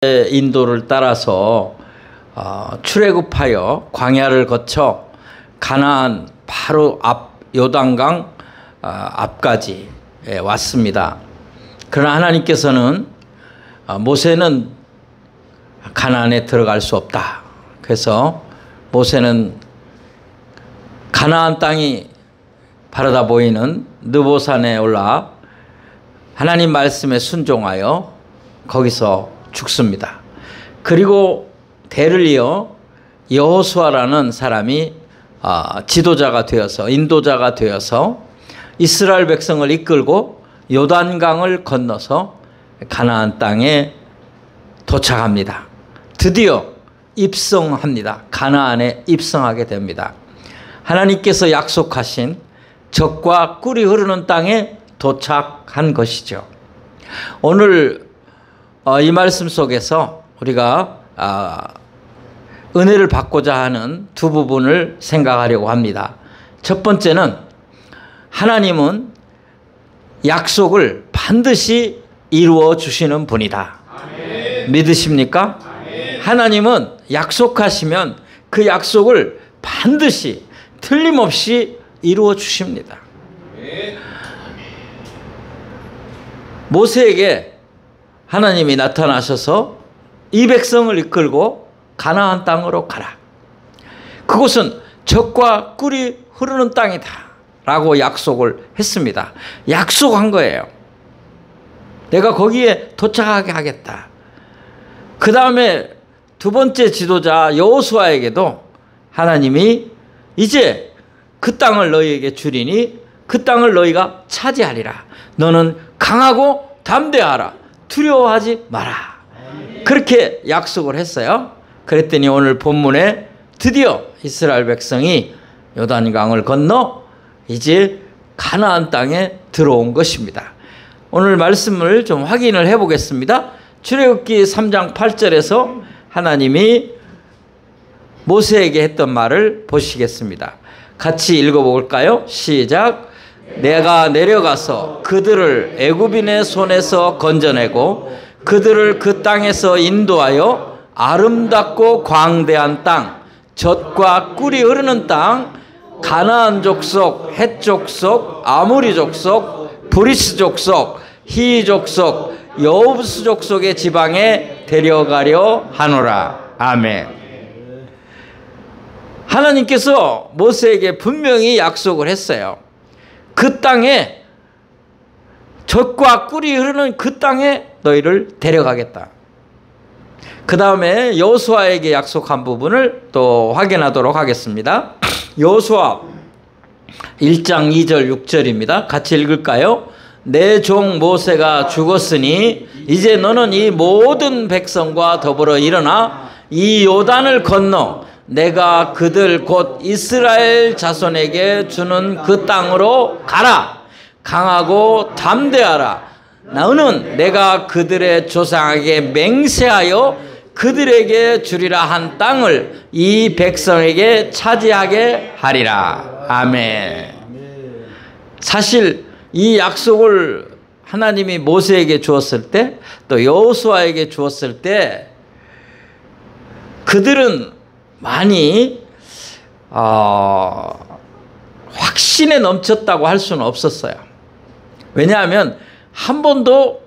인도를 따라서 출애굽하여 광야를 거쳐 가나안 바로 앞 요단강 앞까지 왔습니다. 그러나 하나님께서는 모세는 가나안에 들어갈 수 없다. 그래서 모세는 가나안 땅이 바라다 보이는 느보산에 올라 하나님 말씀에 순종하여 거기서 죽습니다. 그리고 대를 이어 여호수아라는 사람이 지도자가 되어서 인도자가 되어서 이스라엘 백성을 이끌고 요단강을 건너서 가나안 땅에 도착합니다. 드디어 입성합니다. 가나안에 입성하게 됩니다. 하나님께서 약속하신 젖과 꿀이 흐르는 땅에 도착한 것이죠. 오늘 이 말씀 속에서 우리가 은혜를 받고자 하는 두 부분을 생각하려고 합니다. 첫 번째는 하나님은 약속을 반드시 이루어 주시는 분이다. 아멘. 믿으십니까? 아멘. 하나님은 약속하시면 그 약속을 반드시 틀림없이 이루어 주십니다. 아멘. 모세에게 하나님이 나타나셔서 이 백성을 이끌고 가나안 땅으로 가라. 그곳은 젖과 꿀이 흐르는 땅이다 라고 약속을 했습니다. 약속한 거예요. 내가 거기에 도착하게 하겠다. 그 다음에 두 번째 지도자 여호수아에게도 하나님이 이제 그 땅을 너희에게 주리니 그 땅을 너희가 차지하리라. 너는 강하고 담대하라. 두려워하지 마라. 그렇게 약속을 했어요. 그랬더니 오늘 본문에 드디어 이스라엘 백성이 요단강을 건너 이제 가나안 땅에 들어온 것입니다. 오늘 말씀을 좀 확인을 해보겠습니다. 출애굽기 3장 8절에서 하나님이 모세에게 했던 말을 보시겠습니다. 같이 읽어볼까요? 시작. 내가 내려가서 그들을 애굽인의 손에서 건져내고 그들을 그 땅에서 인도하여 아름답고 광대한 땅, 젖과 꿀이 흐르는 땅, 가나안 족속, 헷 족속, 아모리 족속, 브리스 족속, 히 족속, 여부스 족속의 지방에 데려가려 하노라. 아멘. 하나님께서 모세에게 분명히 약속을 했어요. 그 땅에 젖과 꿀이 흐르는 그 땅에 너희를 데려가겠다. 그 다음에 여호수아에게 약속한 부분을 또 확인하도록 하겠습니다. 여호수아 1장 2절 6절입니다. 같이 읽을까요? 내 종 모세가 죽었으니 이제 너는 이 모든 백성과 더불어 일어나 이 요단을 건너 내가 그들 곧 이스라엘 자손에게 주는 그 땅으로 가라. 강하고 담대하라. 너는 내가 그들의 조상에게 맹세하여 그들에게 주리라 한 땅을 이 백성에게 차지하게 하리라. 아멘. 사실 이 약속을 하나님이 모세에게 주었을 때 또 여호수아에게 주었을 때 그들은 많이 확신에 넘쳤다고 할 수는 없었어요. 왜냐하면 한 번도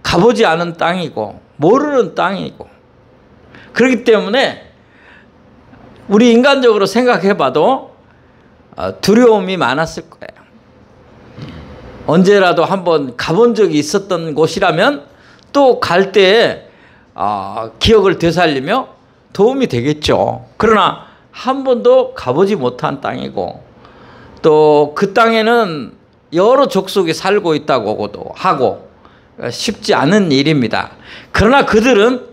가보지 않은 땅이고 모르는 땅이고 그렇기 때문에 우리 인간적으로 생각해봐도 두려움이 많았을 거예요. 언제라도 한번 가본 적이 있었던 곳이라면 또 갈 때에 기억을 되살리며 도움이 되겠죠. 그러나 한 번도 가보지 못한 땅이고 또 그 땅에는 여러 족속이 살고 있다고도 하고 쉽지 않은 일입니다. 그러나 그들은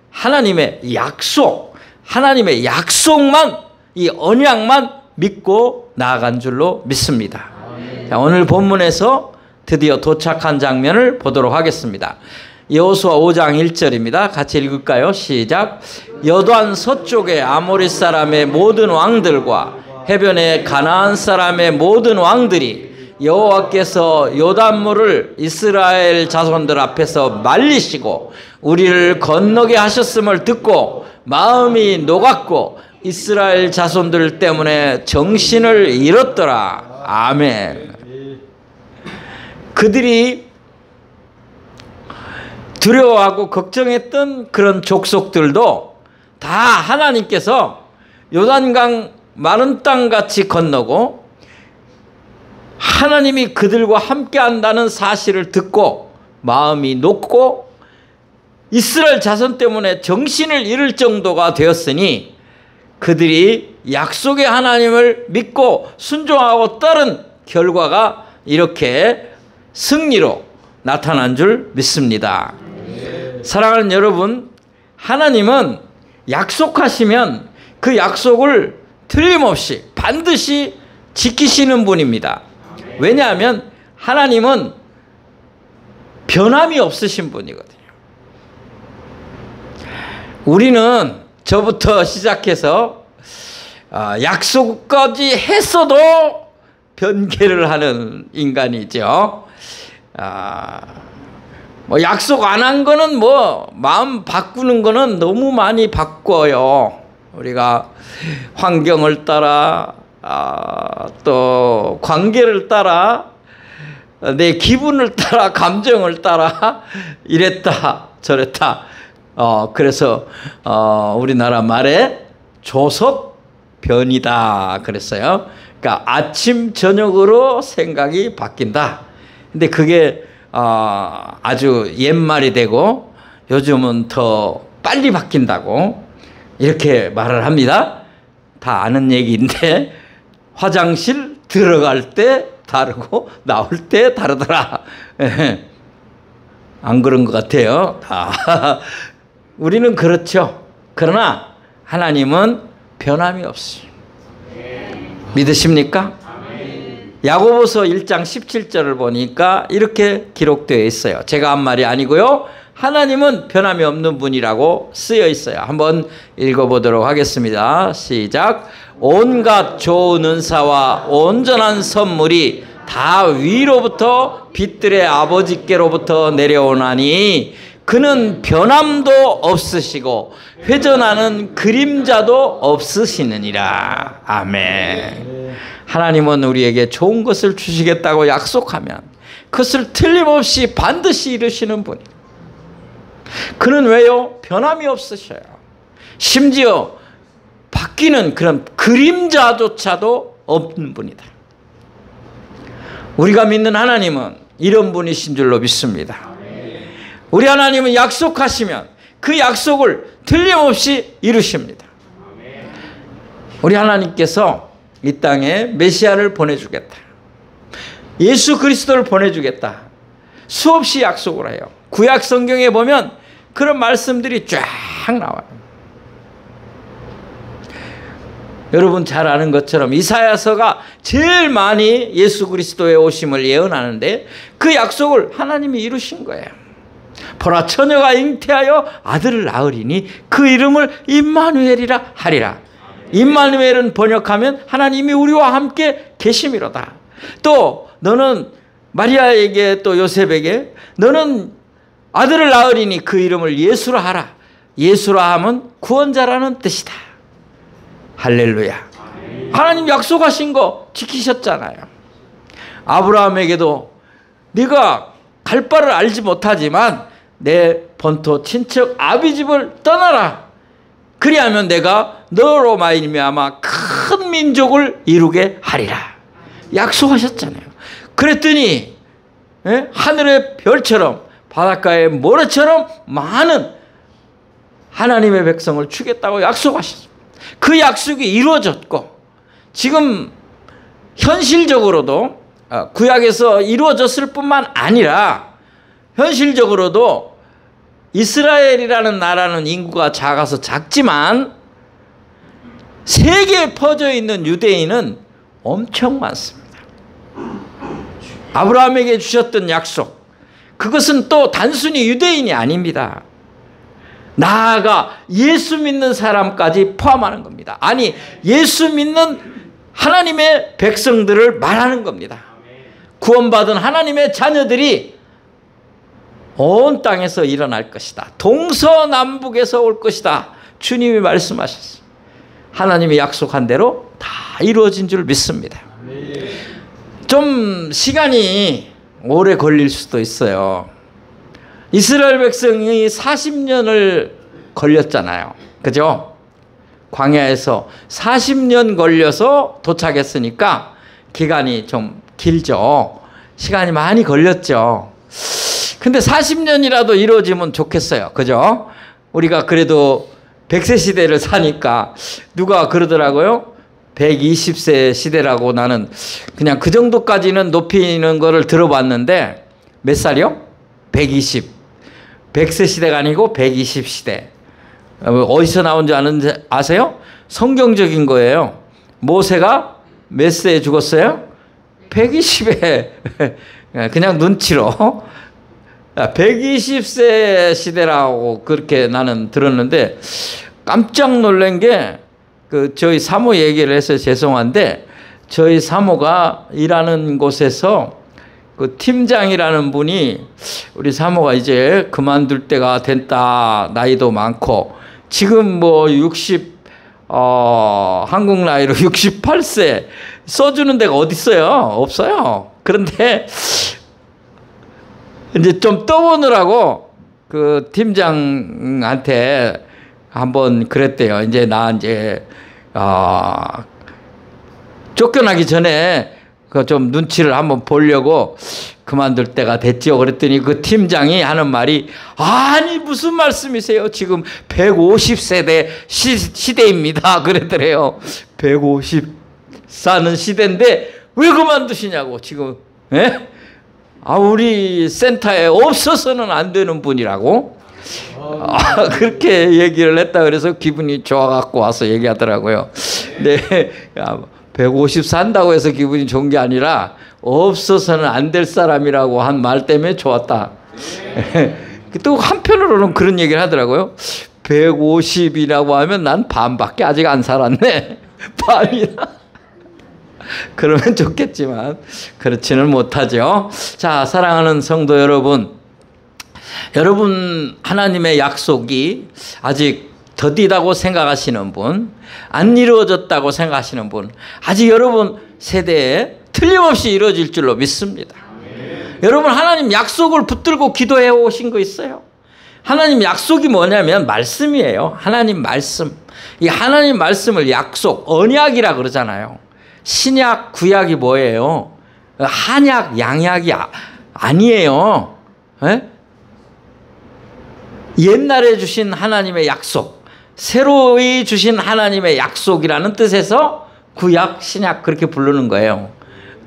하나님의 약속, 하나님의 약속만, 이 언약만 믿고 나아간 줄로 믿습니다. 자, 오늘 본문에서 드디어 도착한 장면을 보도록 하겠습니다. 여호수아 5장 1절입니다. 같이 읽을까요? 시작. 여단 서쪽의 아모리 사람의 모든 왕들과 해변의 가나안 사람의 모든 왕들이 여호와께서 요단물을 이스라엘 자손들 앞에서 말리시고 우리를 건너게 하셨음을 듣고 마음이 녹았고 이스라엘 자손들 때문에 정신을 잃었더라. 아멘. 그들이 두려워하고 걱정했던 그런 족속들도 다 하나님께서 요단강 마른 땅같이 건너고 하나님이 그들과 함께 한다는 사실을 듣고 마음이 녹고 이스라엘 자손 때문에 정신을 잃을 정도가 되었으니 그들이 약속의 하나님을 믿고 순종하고 따른 결과가 이렇게 승리로 나타난 줄 믿습니다. 사랑하는 여러분, 하나님은 약속하시면 그 약속을 틀림없이 반드시 지키시는 분입니다. 왜냐하면 하나님은 변함이 없으신 분이거든요. 우리는 저부터 시작해서 약속까지 했어도 변개를 하는 인간이죠. 뭐 약속 안 한 거는 뭐 마음 바꾸는 거는 너무 많이 바꿔요. 우리가 환경을 따라 또 관계를 따라 내 기분을 따라 감정을 따라 이랬다 저랬다. 그래서 우리나라 말에 조석변이다 그랬어요. 그러니까 아침 저녁으로 생각이 바뀐다. 근데 그게 아주 옛말이 되고 요즘은 더 빨리 바뀐다고 이렇게 말을 합니다. 다 아는 얘기인데 화장실 들어갈 때 다르고 나올 때 다르더라. 안 그런 것 같아요. 우리는 그렇죠. 그러나 하나님은 변함이 없어요. 믿으십니까? 야고보서 1장 17절을 보니까 이렇게 기록되어 있어요. 제가 한 말이 아니고요. 하나님은 변함이 없는 분이라고 쓰여 있어요. 한번 읽어보도록 하겠습니다. 시작. 온갖 좋은 은사와 온전한 선물이 다 위로부터 빛들의 아버지께로부터 내려오나니 그는 변함도 없으시고 회전하는 그림자도 없으시느니라. 아멘. 하나님은 우리에게 좋은 것을 주시겠다고 약속하면 그것을 틀림없이 반드시 이루시는 분이에요. 그는 왜요? 변함이 없으셔요. 심지어 바뀌는 그런 그림자조차도 없는 분이다. 우리가 믿는 하나님은 이런 분이신 줄로 믿습니다. 우리 하나님은 약속하시면 그 약속을 틀림없이 이루십니다. 우리 하나님께서 이 땅에 메시아를 보내주겠다. 예수 그리스도를 보내주겠다. 수없이 약속을 해요. 구약 성경에 보면 그런 말씀들이 쫙 나와요. 여러분 잘 아는 것처럼 이사야서가 제일 많이 예수 그리스도의 오심을 예언하는데 그 약속을 하나님이 이루신 거예요. 보라 처녀가 잉태하여 아들을 낳으리니 그 이름을 임마누엘이라 하리라. 임마누엘은 번역하면 하나님이 우리와 함께 계심이로다. 또 너는 마리아에게 또 요셉에게 너는 아들을 낳으리니 그 이름을 예수라 하라. 예수라 하면 구원자라는 뜻이다. 할렐루야. 하나님 약속하신 거 지키셨잖아요. 아브라함에게도 네가 갈 바를 알지 못하지만 내 본토 친척 아비집을 떠나라. 그리하면 내가 너로 말미암아 큰 민족을 이루게 하리라. 약속하셨잖아요. 그랬더니 하늘의 별처럼 바닷가의 모래처럼 많은 하나님의 백성을 주겠다고 약속하셨습니다. 그 약속이 이루어졌고 지금 현실적으로도 구약에서 이루어졌을 뿐만 아니라 현실적으로도 이스라엘이라는 나라는 인구가 작아서 작지만 세계에 퍼져 있는 유대인은 엄청 많습니다. 아브라함에게 주셨던 약속, 그것은 또 단순히 유대인이 아닙니다. 나아가 예수 믿는 사람까지 포함하는 겁니다. 아니 예수 믿는 하나님의 백성들을 말하는 겁니다. 구원받은 하나님의 자녀들이 온 땅에서 일어날 것이다. 동서남북에서 올 것이다. 주님이 말씀하셨어요. 하나님이 약속한 대로 다 이루어진 줄 믿습니다. 좀 시간이 오래 걸릴 수도 있어요. 이스라엘 백성이 40년을 걸렸잖아요. 그죠? 광야에서 40년 걸려서 도착했으니까 기간이 좀 길죠. 시간이 많이 걸렸죠. 근데 40년이라도 이루어지면 좋겠어요. 그죠? 우리가 그래도 100세 시대를 사니까 누가 그러더라고요. 120세 시대라고. 나는 그냥 그 정도까지는 높이는 거를 들어봤는데 몇 살이요? 120. 100세 시대가 아니고 120 시대. 어디서 나온 줄 아세요? 성경적인 거예요. 모세가 몇 세에 죽었어요? 120에 그냥 눈치로 120세 시대라고 그렇게 나는 들었는데 깜짝 놀란 게 저희 사모 얘기를 해서 죄송한데 저희 사모가 일하는 곳에서 그 팀장이라는 분이 우리 사모가 이제 그만둘 때가 됐다. 나이도 많고 지금 뭐 한국 나이로 68세 써주는 데가 어디 있어요? 없어요. 그런데 이제 좀 떠보느라고 그 팀장한테 한번 그랬대요. 이제 쫓겨나기 전에 그 좀 눈치를 한번 보려고 그만둘 때가 됐지요. 그랬더니 그 팀장이 하는 말이 아니 무슨 말씀이세요? 지금 150세대 시대입니다. 그랬더래요. 150 사는 시대인데 왜 그만두시냐고 지금. 예? 우리 센터에 없어서는 안 되는 분이라고. 그렇게 얘기를 했다 그래서 기분이 좋아갖고 와서 얘기하더라고요. 네, 150 산다고 해서 기분이 좋은 게 아니라 없어서는 안 될 사람이라고 한 말 때문에 좋았다. 또 한편으로는 그런 얘기를 하더라고요. 150이라고 하면 난 반밖에 아직 안 살았네. 반이나. 그러면 좋겠지만 그렇지는 못하죠. 자, 사랑하는 성도 여러분, 하나님의 약속이 아직 더디다고 생각하시는 분, 안 이루어졌다고 생각하시는 분, 아직 여러분 세대에 틀림없이 이루어질 줄로 믿습니다. 여러분 하나님 약속을 붙들고 기도해 오신 거 있어요? 하나님 약속이 뭐냐면 말씀이에요. 하나님 말씀. 이 하나님 말씀을 약속, 언약이라 그러잖아요. 신약, 구약이 뭐예요? 한약, 양약이 아니에요. 에? 옛날에 주신 하나님의 약속, 새로이 주신 하나님의 약속이라는 뜻에서 구약, 신약 그렇게 부르는 거예요.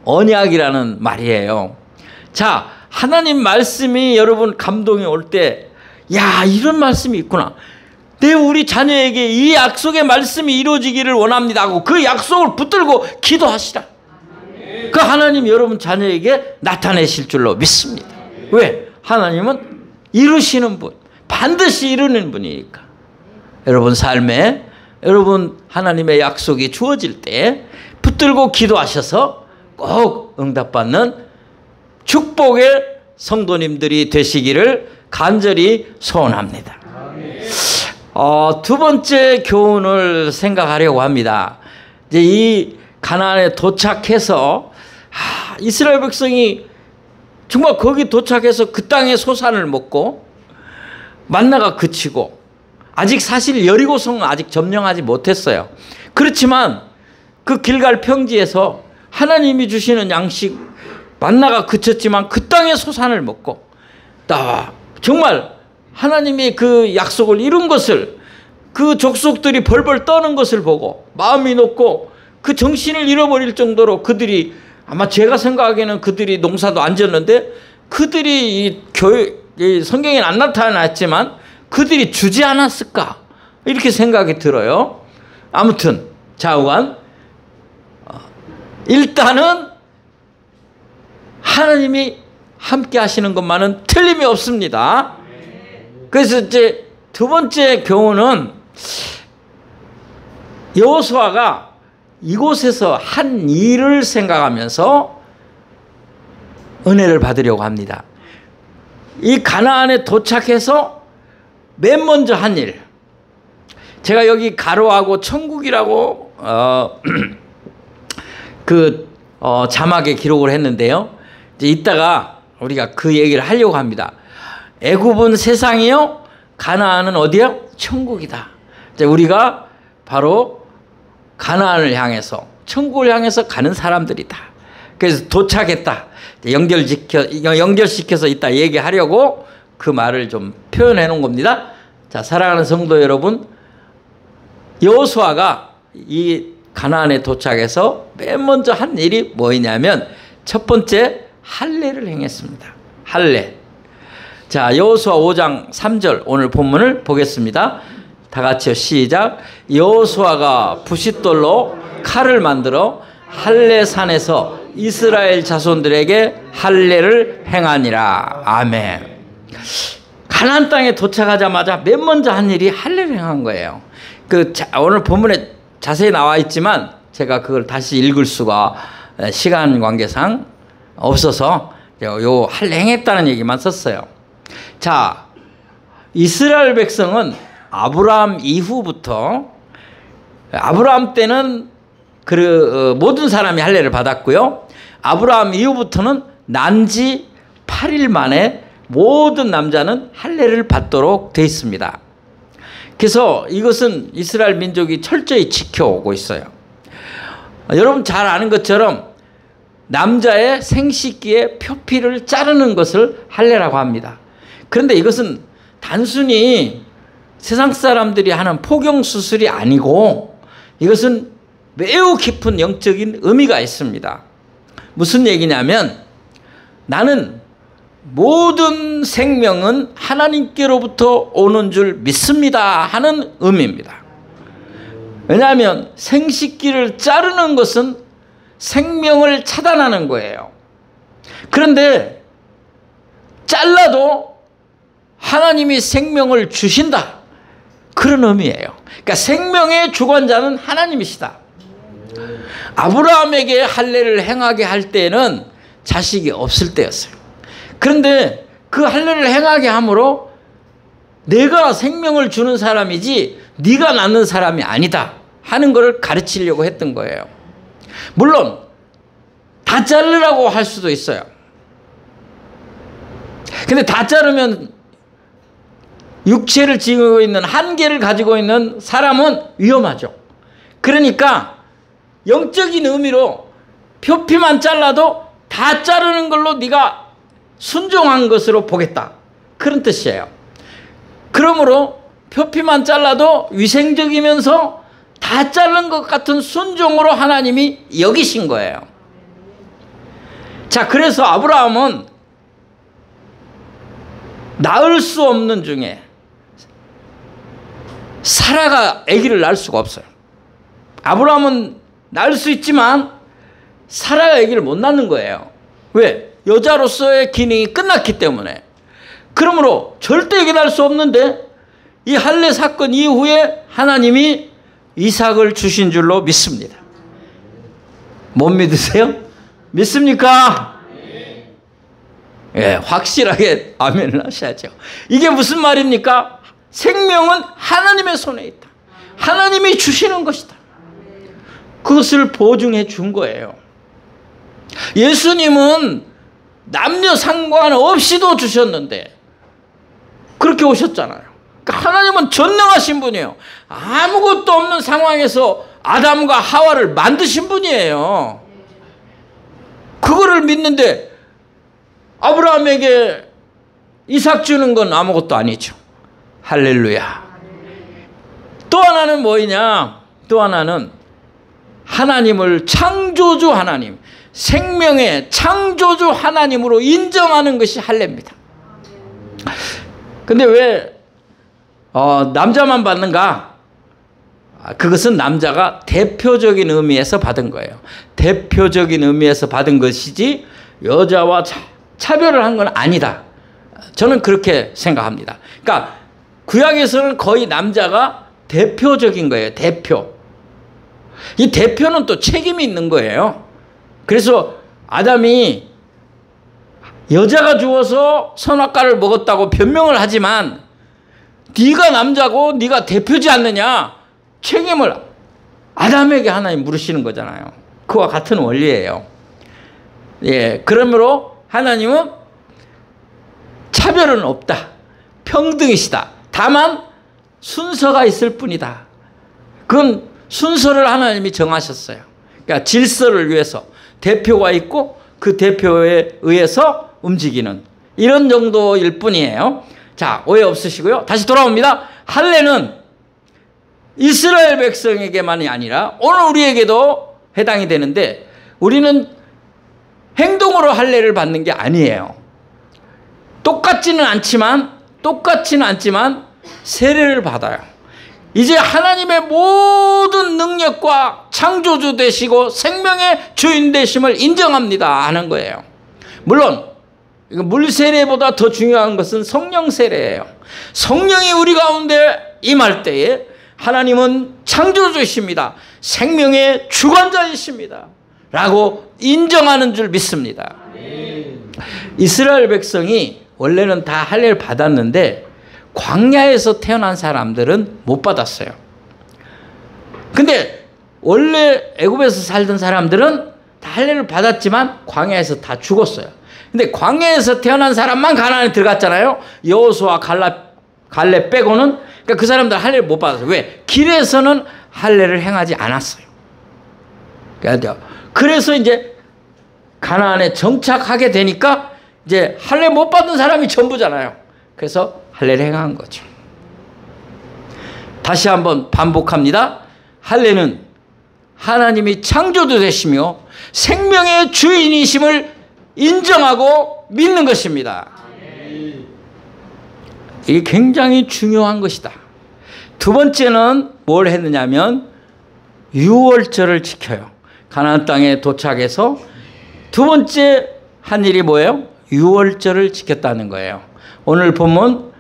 언약이라는 말이에요. 자, 하나님 말씀이 여러분 감동이 올 때, 야, 이런 말씀이 있구나. 우리 자녀에게 이 약속의 말씀이 이루어지기를 원합니다 하고 그 약속을 붙들고 기도하시라. 그 하나님 여러분 자녀에게 나타내실 줄로 믿습니다. 왜? 하나님은 이루시는 분, 반드시 이루는 분이니까. 여러분 삶에 여러분 하나님의 약속이 주어질 때 붙들고 기도하셔서 꼭 응답받는 축복의 성도님들이 되시기를 간절히 소원합니다. 두 번째 교훈을 생각하려고 합니다. 이제 이 가나안에 도착해서 이스라엘 백성이 정말 거기 도착해서 그 땅의 소산을 먹고 만나가 그치고 아직 사실 여리고성은 아직 점령하지 못했어요. 그렇지만 그 길갈 평지에서 하나님이 주시는 양식 만나가 그쳤지만 그 땅의 소산을 먹고 정말 하나님이 그 약속을 이룬 것을 그 족속들이 벌벌 떠는 것을 보고 마음이 높고 그 정신을 잃어버릴 정도로 그들이 아마 제가 생각하기에는 그들이 농사도 안 지었는데 그들이 이 성경에는 안 나타났지만 그들이 주지 않았을까 이렇게 생각이 들어요. 아무튼 좌우간 일단은 하나님이 함께 하시는 것만은 틀림이 없습니다. 그래서 이제 두 번째 교훈은 여호수아가 이곳에서 한 일을 생각하면서 은혜를 받으려고 합니다. 이 가나안에 도착해서 맨 먼저 한 일, 제가 여기 가로하고 천국이라고 자막에 기록을 했는데요. 이제 이따가 우리가 그 얘기를 하려고 합니다. 애굽은 세상이요, 가나안은 어디요? 천국이다. 이제 우리가 바로 가나안을 향해서, 천국을 향해서 가는 사람들이다. 그래서 도착했다. 연결시켜서 이따 얘기하려고 그 말을 좀 표현해 놓은 겁니다. 자, 사랑하는 성도 여러분, 여호수아가 이 가나안에 도착해서 맨 먼저 한 일이 뭐냐면 첫 번째, 할례를 행했습니다. 할례. 자, 여호수아 5장 3절 오늘 본문을 보겠습니다. 다 같이요, 시작. 여호수아가 부싯돌로 칼을 만들어 할례산에서 이스라엘 자손들에게 할례를 행하니라. 아멘. 가나안 땅에 도착하자마자 맨 먼저 한 일이 할례를 행한 거예요. 오늘 본문에 자세히 나와 있지만 제가 그걸 다시 읽을 수가 시간 관계상 없어서 요 할례 행했다는 얘기만 썼어요. 자, 이스라엘 백성은 아브라함 이후부터, 아브라함 때는 모든 사람이 할례를 받았고요. 아브라함 이후부터는 난지 8일 만에 모든 남자는 할례를 받도록 되어 있습니다. 그래서 이것은 이스라엘 민족이 철저히 지켜오고 있어요. 여러분 잘 아는 것처럼 남자의 생식기의 표피를 자르는 것을 할례라고 합니다. 그런데 이것은 단순히 세상 사람들이 하는 포경수술이 아니고 이것은 매우 깊은 영적인 의미가 있습니다. 무슨 얘기냐면 나는 모든 생명은 하나님께로부터 오는 줄 믿습니다 하는 의미입니다. 왜냐하면 생식기를 자르는 것은 생명을 차단하는 거예요. 그런데 잘라도 하나님이 생명을 주신다, 그런 의미예요. 그러니까 생명의 주관자는 하나님이시다. 아브라함에게 할례를 행하게 할 때는 자식이 없을 때였어요. 그런데 그 할례를 행하게 함으로 내가 생명을 주는 사람이지 네가 낳는 사람이 아니다 하는 것을 가르치려고 했던 거예요. 물론 다 자르라고 할 수도 있어요. 근데 다 자르면 육체를 지니고 있는, 한계를 가지고 있는 사람은 위험하죠. 그러니까 영적인 의미로 표피만 잘라도 다 자르는 걸로 네가 순종한 것으로 보겠다, 그런 뜻이에요. 그러므로 표피만 잘라도 위생적이면서 다 자른 것 같은 순종으로 하나님이 여기신 거예요. 자, 그래서 아브라함은 낳을 수 없는 중에 사라가 아기를 낳을 수가 없어요. 아브라함은 낳을 수 있지만 사라가 아기를 못 낳는 거예요. 왜? 여자로서의 기능이 끝났기 때문에. 그러므로 절대 아기 낳을 수 없는데 이 할례 사건 이후에 하나님이 이삭을 주신 줄로 믿습니다. 못 믿으세요? 믿습니까? 예, 확실하게 아멘을 하셔야죠. 이게 무슨 말입니까? 생명은 하나님의 손에 있다. 하나님이 주시는 것이다. 그것을 보증해 준 거예요. 예수님은 남녀 상관없이도 주셨는데 그렇게 오셨잖아요. 그러니까 하나님은 전능하신 분이에요. 아무것도 없는 상황에서 아담과 하와를 만드신 분이에요. 그거를 믿는데 아브라함에게 이삭 주는 건 아무것도 아니죠. 할렐루야. 또 하나는 뭐냐? 또 하나는 하나님을 창조주 하나님, 생명의 창조주 하나님으로 인정하는 것이 할례입니다. 근데 왜 남자만 받는가? 그것은 남자가 대표적인 의미에서 받은 거예요. 대표적인 의미에서 받은 것이지 여자와 차별을 한 건 아니다. 저는 그렇게 생각합니다. 그러니까 구약에서는 거의 남자가 대표적인 거예요. 대표. 이 대표는 또 책임이 있는 거예요. 그래서 아담이 여자가 죽어서 선악과를 먹었다고 변명을 하지만 네가 남자고 네가 대표지 않느냐, 책임을 아담에게 하나님 물으시는 거잖아요. 그와 같은 원리예요. 예, 그러므로 하나님은 차별은 없다, 평등이시다. 다만 순서가 있을 뿐이다. 그건 순서를 하나님이 정하셨어요. 그러니까 질서를 위해서 대표가 있고 그 대표에 의해서 움직이는 이런 정도일 뿐이에요. 자, 오해 없으시고요. 다시 돌아옵니다. 할례는 이스라엘 백성에게만이 아니라 오늘 우리에게도 해당이 되는데, 우리는 행동으로 할례를 받는 게 아니에요. 똑같지는 않지만 세례를 받아요. 이제 하나님의 모든 능력과 창조주 되시고 생명의 주인 되심을 인정합니다 하는 거예요. 물론 물 세례보다 더 중요한 것은 성령 세례예요. 성령이 우리 가운데 임할 때에 하나님은 창조주이십니다, 생명의 주관자이십니다 라고 인정하는 줄 믿습니다. 이스라엘 백성이 원래는 다 할례를 받았는데 광야에서 태어난 사람들은 못 받았어요. 근데 원래 애굽에서 살던 사람들은 다 할례를 받았지만 광야에서 다 죽었어요. 근데 광야에서 태어난 사람만 가나안에 들어갔잖아요. 여호수아 갈렙 빼고는. 그러니까 그 사람들 할례를 못 받았어요. 왜? 길에서는 할례를 행하지 않았어요. 그래서 이제 가나안에 정착하게 되니까 이제 할례 못 받은 사람이 전부잖아요. 그래서 할례를 행한 거죠. 다시 한번 반복합니다. 할례는 하나님이 창조주 되시며 생명의 주인이심을 인정하고 믿는 것입니다. 이게 굉장히 중요한 것이다. 두 번째는 뭘 했느냐면 유월절을 지켜요. 가나안 땅에 도착해서 두 번째 한 일이 뭐예요? 유월절을 지켰다는 거예요. 오늘 본문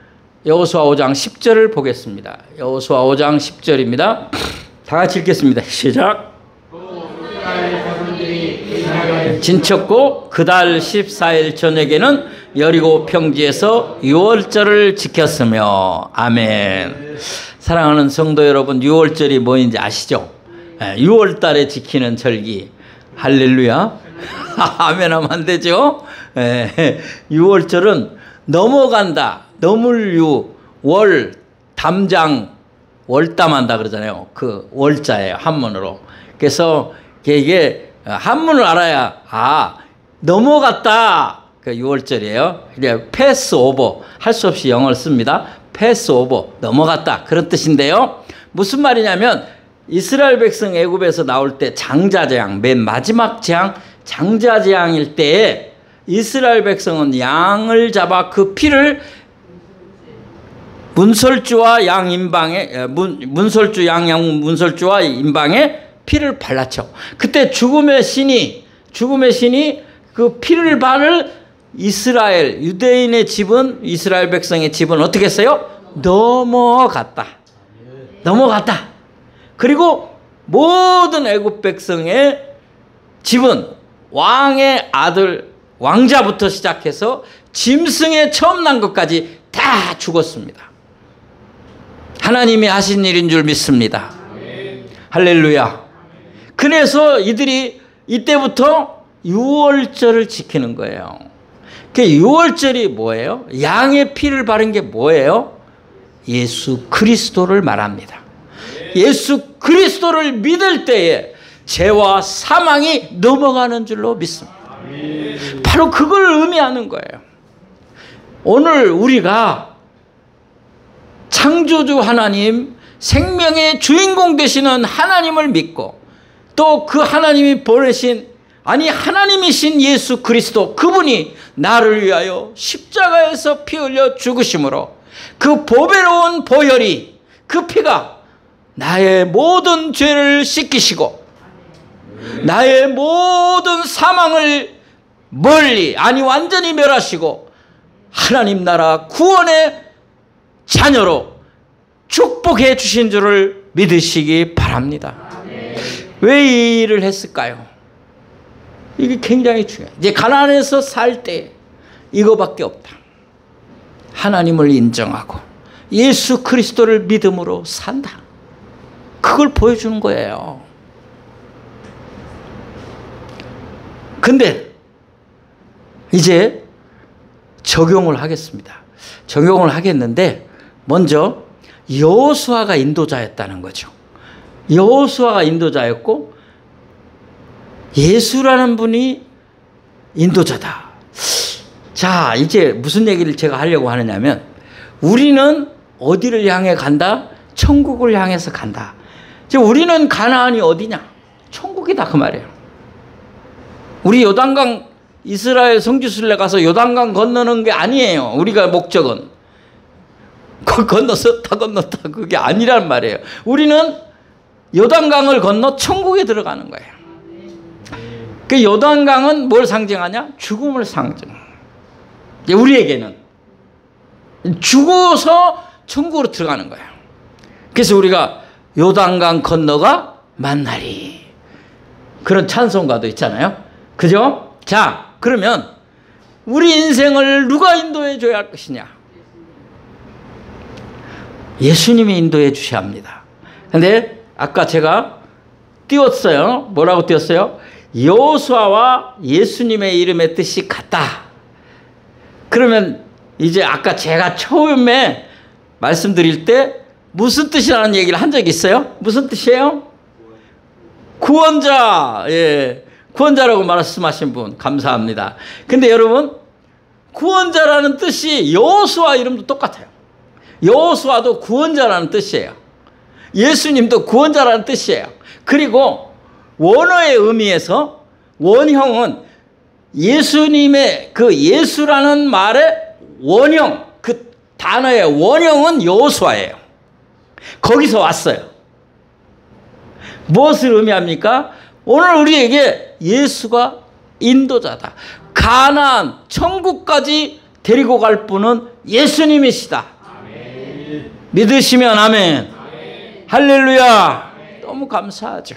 여호수아 5장 10절을 보겠습니다. 여호수아 5장 10절입니다. 다 같이 읽겠습니다. 시작. 진쳤고 그달 14일 저녁에는 여리고 평지에서 유월절을 지켰으며. 아멘. 사랑하는 성도 여러분, 유월절이 뭐인지 아시죠? 6월달에 지키는 절기. 할렐루야. 아멘 하면 안 되죠? 6월절은 넘어간다, 너물유, 월, 담장, 월담한다 그러잖아요. 그 월자예요, 한문으로. 그래서 이게 한문을 알아야 넘어갔다, 그 6월절이에요. 그냥 패스 오버, 할 수 없이 영어를 씁니다. 패스 오버, 넘어갔다, 그런 뜻인데요. 무슨 말이냐면 이스라엘 백성 애굽에서 나올 때 장자재앙, 맨 마지막 재앙, 장자재앙일 때에 이스라엘 백성은 양을 잡아 그 피를 문설주와 양 인방에, 문설주와 인방에 피를 발랐죠. 그때 죽음의 신이 그 피를 바를 이스라엘, 유대인의 집은, 이스라엘 백성의 집은 어떻게 했어요? 넘어갔다. 그리고 모든 애굽 백성의 집은 왕의 아들, 왕자부터 시작해서 짐승에 처음 난 것까지 다 죽었습니다. 하나님이 하신 일인 줄 믿습니다. 할렐루야. 그래서 이들이 이때부터 유월절을 지키는 거예요. 그 유월절이 뭐예요? 양의 피를 바른 게 뭐예요? 예수 그리스도를 말합니다. 예수 그리스도를 믿을 때에 죄와 사망이 넘어가는 줄로 믿습니다. 바로 그걸 의미하는 거예요. 오늘 우리가 창조주 하나님, 생명의 주인공 되시는 하나님을 믿고 또 그 하나님이 보내신, 하나님이신 예수 그리스도, 그분이 나를 위하여 십자가에서 피 흘려 죽으심으로 그 보배로운 보혈이, 그 피가 나의 모든 죄를 씻기시고 나의 모든 사망을 멀리, 완전히 멸하시고 하나님 나라 구원의 자녀로 축복해 주신 줄을 믿으시기 바랍니다. 왜 이 일을 했을까요? 이게 굉장히 중요해요. 이제 가나안에서 살 때 이거밖에 없다. 하나님을 인정하고 예수 그리스도를 믿음으로 산다. 그걸 보여주는 거예요. 근데 이제 적용을 하겠습니다. 적용을 하겠는데 먼저 여호수아가 인도자였다는 거죠. 여호수아가 인도자였고 예수라는 분이 인도자다. 자, 이제 무슨 얘기를 제가 하려고 하느냐면 우리는 어디를 향해 간다? 천국을 향해서 간다. 이제 우리는 가나안이 어디냐? 천국이다 그 말이에요. 우리 요단강 이스라엘 성지순례 가서 요단강 건너는 게 아니에요. 우리가 목적은 건너서 다 건넜다 그게 아니란 말이에요. 우리는 요단강을 건너 천국에 들어가는 거예요. 그 요단강은 뭘 상징하냐? 죽음을 상징. 우리에게는 죽어서 천국으로 들어가는 거예요. 그래서 우리가 요단강 건너가 만나리 그런 찬송가도 있잖아요. 그죠? 자, 그러면 우리 인생을 누가 인도해 줘야 할 것이냐? 예수님이 인도해 주셔야 합니다. 근데 아까 제가 띄웠어요. 뭐라고 띄웠어요? 여호수아와 예수님의 이름의 뜻이 같다. 그러면 이제 아까 제가 처음에 말씀드릴 때 무슨 뜻이라는 얘기를 한 적이 있어요? 무슨 뜻이에요? 구원자. 예. 구원자라고 말씀하신 분 감사합니다. 근데 여러분 구원자라는 뜻이 여호수아 이름도 똑같아요. 여호수아도 구원자라는 뜻이에요. 예수님도 구원자라는 뜻이에요. 그리고 원어의 의미에서 원형은 예수님의 그 예수라는 말의 원형, 그 단어의 원형은 여호수아예요. 거기서 왔어요. 무엇을 의미합니까? 오늘 우리에게 예수가 인도자다. 가나안 천국까지 데리고 갈 분은 예수님이시다. 아멘. 믿으시면 아멘. 아멘. 할렐루야. 아멘. 너무 감사하죠.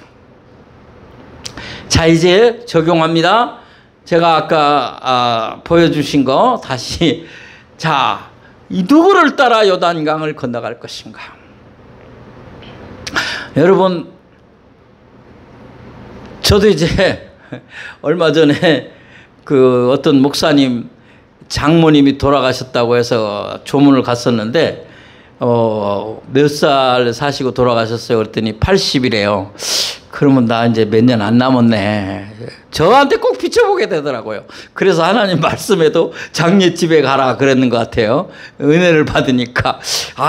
자, 이제 적용합니다. 제가 아까 보여주신 거 다시. 자, 이 누구를 따라 요단강을 건너갈 것인가? 여러분, 저도 이제 얼마 전에 그 어떤 목사님 장모님이 돌아가셨다고 해서 조문을 갔었는데 몇 살 사시고 돌아가셨어요. 그랬더니 80이래요. 그러면 나 이제 몇 년 안 남았네. 저한테 꼭 비춰보게 되더라고요. 그래서 하나님 말씀에도 장례집에 가라 그랬는 것 같아요. 은혜를 받으니까.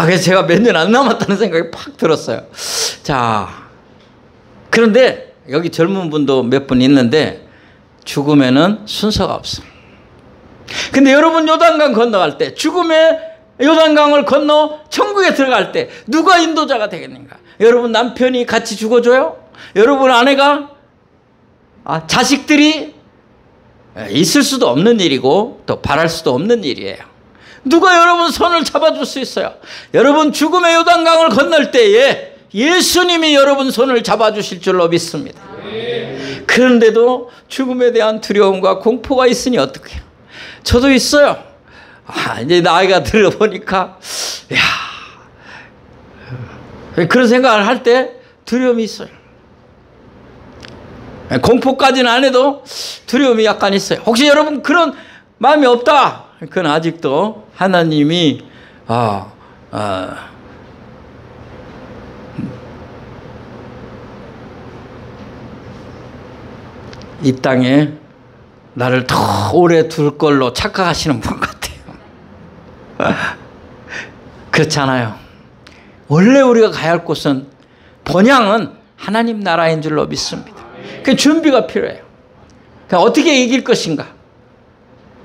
그래서 제가 몇 년 안 남았다는 생각이 팍 들었어요. 자, 그런데 여기 젊은 분도 몇 분 있는데 죽음에는 순서가 없어. 근데 여러분 요단강 건너갈 때 죽음의 요단강을 건너 천국에 들어갈 때 누가 인도자가 되겠는가? 여러분 남편이 같이 죽어줘요? 여러분 아내가? 자식들이? 있을 수도 없는 일이고 또 바랄 수도 없는 일이에요. 누가 여러분 손을 잡아줄 수 있어요? 여러분 죽음의 요단강을 건널 때에 예수님이 여러분 손을 잡아주실 줄로 믿습니다. 그런데도 죽음에 대한 두려움과 공포가 있으니 어떡해요? 저도 있어요. 이제 나이가 들어보니까 그런 생각을 할 때 두려움이 있어요. 공포까지는 안 해도 두려움이 약간 있어요. 혹시 여러분 그런 마음이 없다? 그건 아직도 하나님이 이 땅에 나를 더 오래 둘 걸로 착각하시는 분 같아요. 그렇잖아요. 원래 우리가 가야 할 곳은 본향은 하나님 나라인 줄로 믿습니다. 그 준비가 필요해요. 그러니까 어떻게 이길 것인가?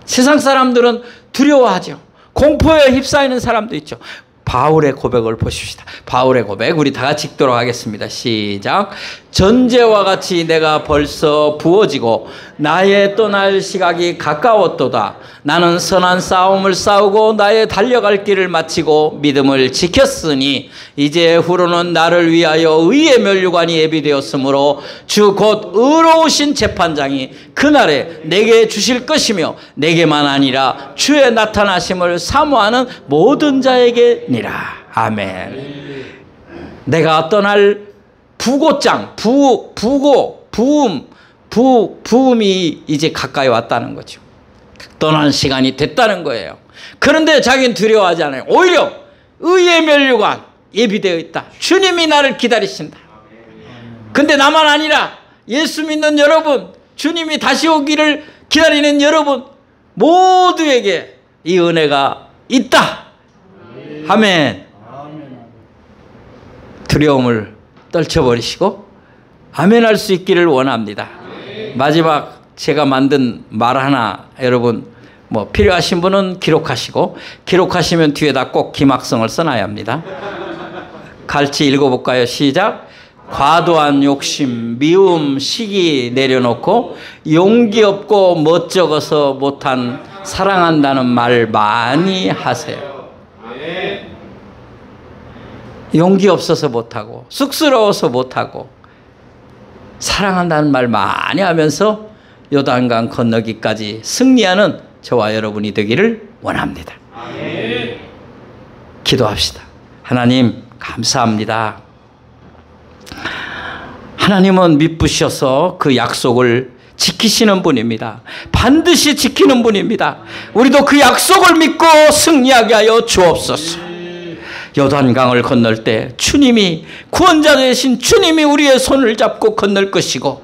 세상 사람들은 두려워하죠. 공포에 휩싸이는 사람도 있죠. 바울의 고백을 보십시다. 바울의 고백 우리 다 같이 읽도록 하겠습니다. 시작. 전제와 같이 내가 벌써 부어지고 나의 떠날 시각이 가까웠도다. 나는 선한 싸움을 싸우고 나의 달려갈 길을 마치고 믿음을 지켰으니 이제 후로는 나를 위하여 의의 면류관이 예비되었으므로 주 곧 의로우신 재판장이 그날에 내게 주실 것이며 내게만 아니라 주의 나타나심을 사모하는 모든 자에게니라. 아멘. 내가 떠날 부고장, 부음이 이제 가까이 왔다는 거죠. 떠나는 시간이 됐다는 거예요. 그런데 자기는 두려워하지 않아요. 오히려 의의 면류관 예비되어 있다. 주님이 나를 기다리신다. 근데 나만 아니라 예수 믿는 여러분, 주님이 다시 오기를 기다리는 여러분 모두에게 이 은혜가 있다. 아멘. 두려움을 떨쳐버리시고 아멘 할 수 있기를 원합니다. 마지막 제가 만든 말 하나 여러분 뭐 필요하신 분은 기록하시고 기록하시면 뒤에다 꼭 기막성을 써놔야 합니다. 같이 읽어볼까요? 시작. 과도한 욕심, 미움, 시기 내려놓고 용기 없고 멋쩍어서 못한 사랑한다는 말 많이 하세요. 용기 없어서 못하고 쑥스러워서 못하고 사랑한다는 말 많이 하면서 요단강 건너기까지 승리하는 저와 여러분이 되기를 원합니다. 기도합시다. 하나님 감사합니다. 하나님은 믿으셔서 그 약속을 지키시는 분입니다. 반드시 지키는 분입니다. 우리도 그 약속을 믿고 승리하게 하여 주옵소서. 요단강을 건널 때 주님이 구원자 되신 주님이 우리의 손을 잡고 건널 것이고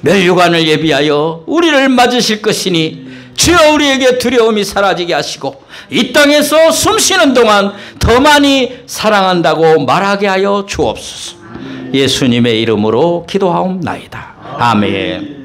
면류관을 예비하여 우리를 맞으실 것이니 주여 우리에게 두려움이 사라지게 하시고 이 땅에서 숨쉬는 동안 더 많이 사랑한다고 말하게 하여 주옵소서. 예수님의 이름으로 기도하옵나이다. 아멘.